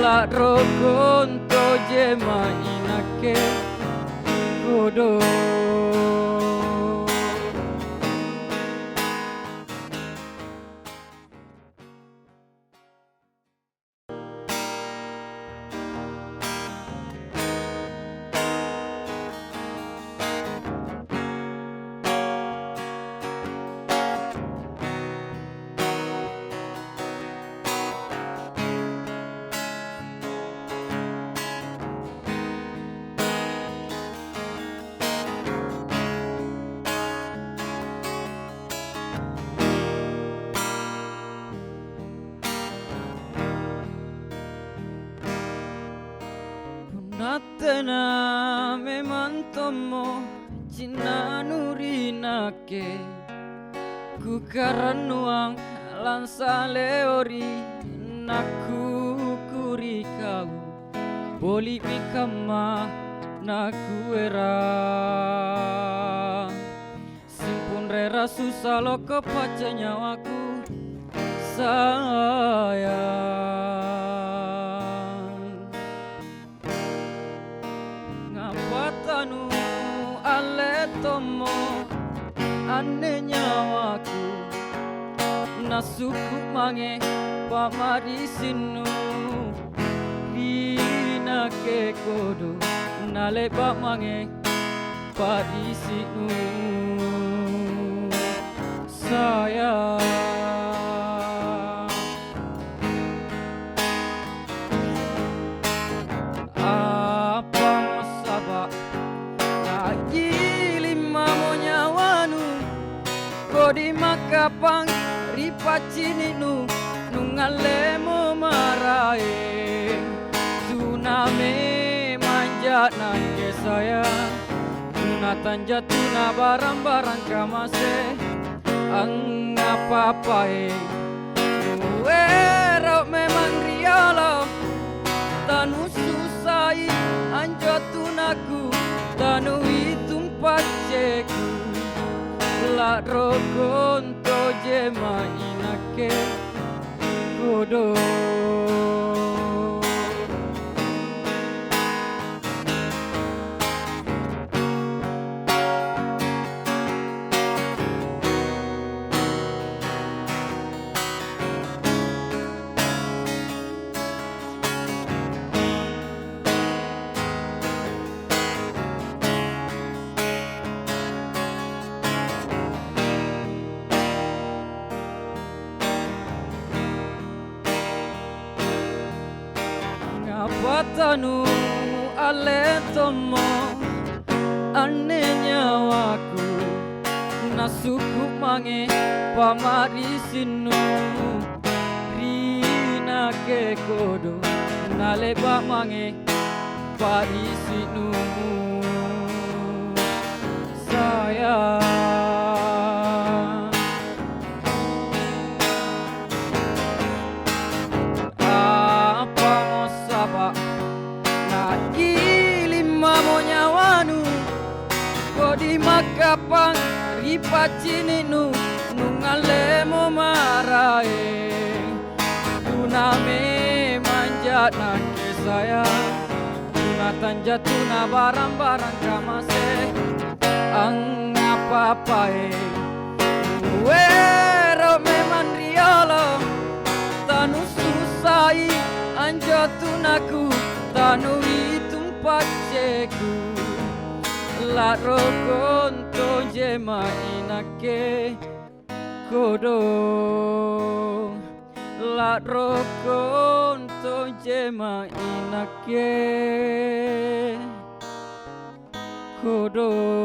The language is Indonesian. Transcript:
La rokonto jema inake kodo. Natena memang tomo cina nurinake ku karanuang lansa leori naku kuri kau boli mikama naku era simpun rera susah loko paca nyawaku sayang. Ngapatanu ale tomo ane nyawaku nasuku mange pamari sinu rina ke kodo nale pamange parisinu sayang. Di makapang ripacini nungale mo marae tsunami manja nangke sayang tunatan jatuna barang-barang kamase ang ngapapae nuero memang rialo tanu susai anjatunaku tanu itumpat ceku la rokonto jema inake kodo. Watanu ale tomo ane nyawaku nasuku mange pamari sinu rina ke kodo nale pamange parisinu sayang. Di makapang ripacini nungale mo marae tuname manja nangke sayang tunatan jatuna barang-barang kamase ang ngapapae wero memang riolo tanu susai anjatunaku tanu itumpat ceku la rokonto jema inake kodo la rokonto jema inake kodo.